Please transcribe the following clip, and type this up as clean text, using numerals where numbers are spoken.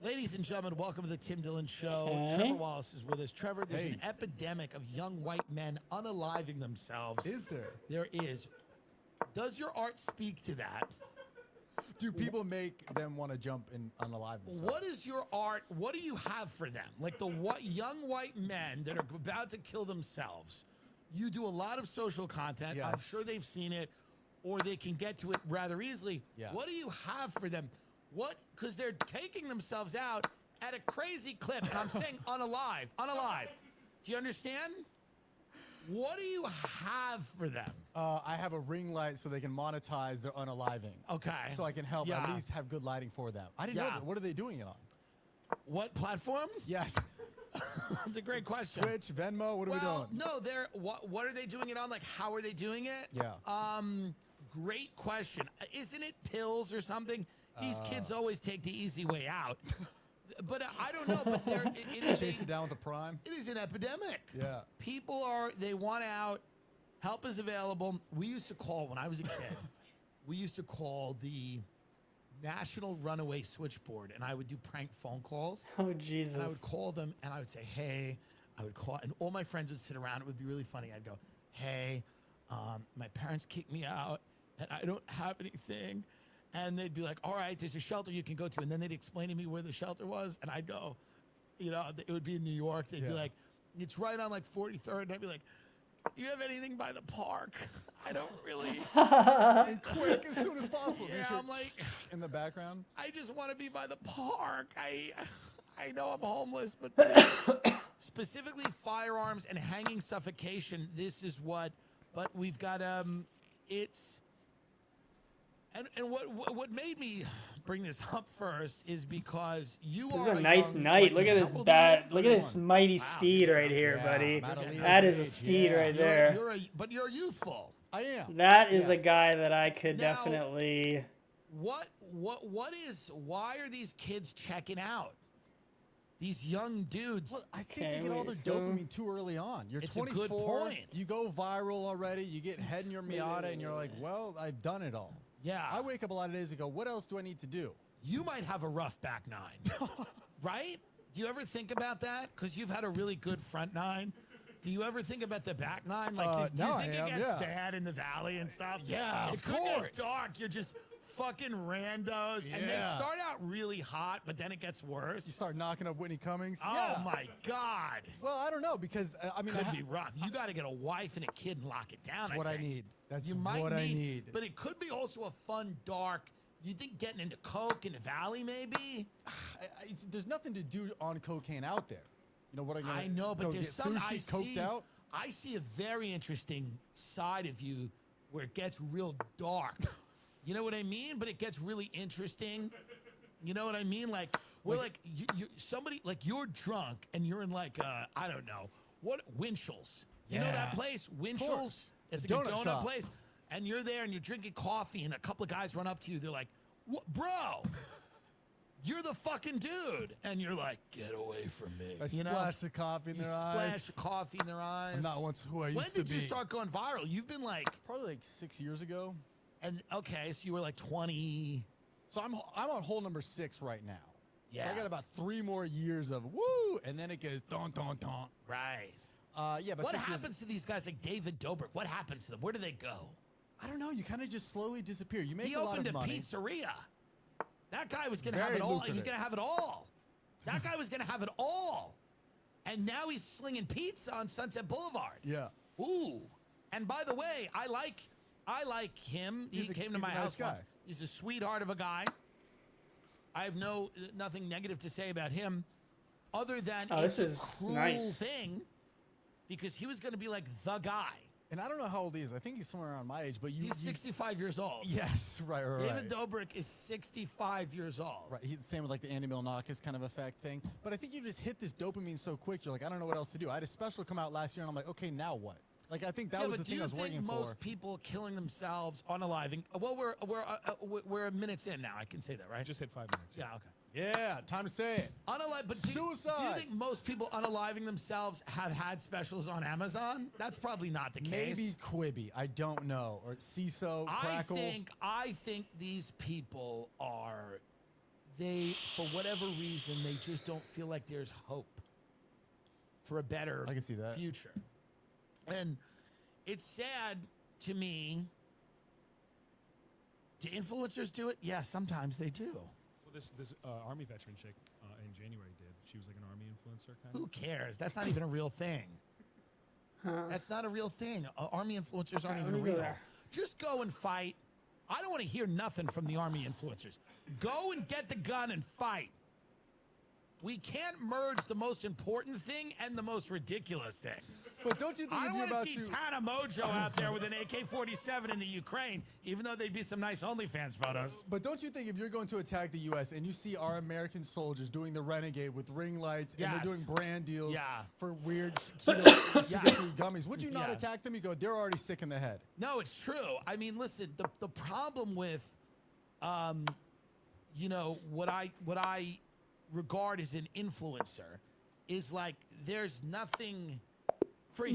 Ladies and gentlemen, welcome to the Tim Dillon Show. Okay. Trevor Wallace is with us. Trevor, there's an epidemic of young white men unaliving themselves. Is there? There is. Does your art speak to that? Do people make them want to jump and unalive themselves? What is your art? What do you have for them? Like the young white men that are about to kill themselves. You do a lot of social content. Yes. I'm sure they've seen it, or they can get to it rather easily. Yeah. What do you have for them? What? Because they're taking themselves out at a crazy clip. And I'm saying unalive. Do you understand? What do you have for them? I have a ring light so they can monetize their unaliving. Okay. So I can help at least have good lighting for them. I didn't know that. What are they doing it on? What platform? Yes. That's a great question. Twitch, Venmo, what are we doing? No, they're what are they doing it on? Like, how are they doing it? Yeah. Great question. Isn't it pills or something? These kids always take the easy way out. But I don't know. But it is Chase it down with the prime. It is an epidemic. Yeah. People they want out. Help is available. We used to call, when I was a kid, we used to call the National Runaway Switchboard, and I would do prank phone calls. Oh, Jesus. And I would call them, and I would say, hey, I would call, and all my friends would sit around. It would be really funny. I'd go, hey, my parents kicked me out, and I don't have anything. And they'd be like, all right, there's a shelter you can go to. And then they'd explain to me where the shelter was. And I'd go, it would be in New York. They'd be like, it's right on like 43rd. And I'd be like, do you have anything by the park? I don't really. Quick, as soon as possible. Yeah, I'm like. In the background? I just want to be by the park. I know I'm homeless, but specifically firearms and hanging suffocation, this is what, but we've got, it's. And what made me bring this up first is because you This are is a nice night. Look at this look at this mighty steed right here, buddy. That is a steed right there. But you're youthful. I am. That is a guy that I could definitely. Why are these kids checking out? These young dudes. Well, I think they get all their dopamine too early on. You're 24. A good point. You go viral already. You get head in your Miata, and you're like, well, I've done it all. Yeah. I wake up a lot of days and go, what else do I need to do? You might have a rough back nine, right? Do you ever think about that? Because you've had a really good front nine. Do you ever think about the back nine? Like, do you think it gets bad in the valley and stuff? Yeah, of course. It could get dark. You're just fucking randos. And they start out really hot, but then it gets worse. You start knocking up Whitney Cummings. Oh, my God. Well, I don't know, because, I mean... Could be rough. You got to get a wife and a kid and lock it down, That's what I need. That's what I need. But it could be also a fun, dark... You think getting into coke in the valley, maybe? There's nothing to do on cocaine out there. You know what I'm gonna I know, but there's some sushi coked out? I see a very interesting side of you where it gets real dark. You know what I mean? But it gets really interesting. You know what I mean? Like, we're like somebody, like you're drunk and you're in like, I don't know, Winchell's. You know that place? Winchell's? It's a donut place. And you're there and you're drinking coffee and a couple of guys run up to you. They're like, bro, you're the fucking dude. And you're like, get away from me. I splash the coffee in their eyes. Splash the coffee in their eyes. I'm not once who I used to be. When did you start going viral? You've been like... Probably like 6 years ago. And, okay, so you were like 20... So I'm on hole number 6 right now. Yeah. So I got about 3 more years of woo, and then it goes don, don, don. Right. But what happens to these guys like David Dobrik? What happens to them? Where do they go? I don't know. You kind of just slowly disappear. You make a lot of money. He opened a pizzeria. That guy was going to have it all. He was going to have it all. That guy was going to have it all. And now he's slinging pizza on Sunset Boulevard. Yeah. Ooh. And by the way, I like him. He came to my house once. He's a sweetheart of a guy. I have nothing negative to say about him, other than it's a cruel thing, because he was going to be like the guy. And I don't know how old he is. I think he's somewhere around my age. But he's 65 years old. Yes, right. David Dobrik is 65 years old. Right. He's the same with like the Andy Milonakis kind of effect thing. But I think you just hit this dopamine so quick. You're like, I don't know what else to do. I had a special come out last year, and I'm like, okay, now what? Like, I think that was the thing I was waiting for. Do you think most people killing themselves, unaliving? Well, we're minutes in now. I can say that, right? Just hit 5 minutes. Yeah. Okay. Yeah, time to say it. But suicide. Do you think most people unaliving themselves have had specials on Amazon? That's probably not the case. Maybe Quibi. I don't know. Or CISO, Crackle. I think these people are... they, for whatever reason, they just don't feel like there's hope for a better I can see that. future. And it's sad to me. Do influencers do it? Yeah, sometimes they do. Well, this Army veteran chick in January did. She was like an Army influencer kind of. Who cares? That's not even a real thing. That's not a real thing. Army influencers aren't even real. Just go and fight. I don't want to hear nothing from the Army influencers. Go and get the gun and fight. We can't merge the most important thing and the most ridiculous thing. But don't you think I if don't you're want about to see to Tana Mojo out there with an AK-47 in the Ukraine, even though they'd be some nice OnlyFans photos. But don't you think if you're going to attack the U.S. and you see our American soldiers doing the renegade with ring lights and they're doing brand deals for weird gummies, would you not attack them? You go, they're already sick in the head. No, it's true. I mean, listen, the problem with, you know, what I regard as an influencer is like there's nothing for you.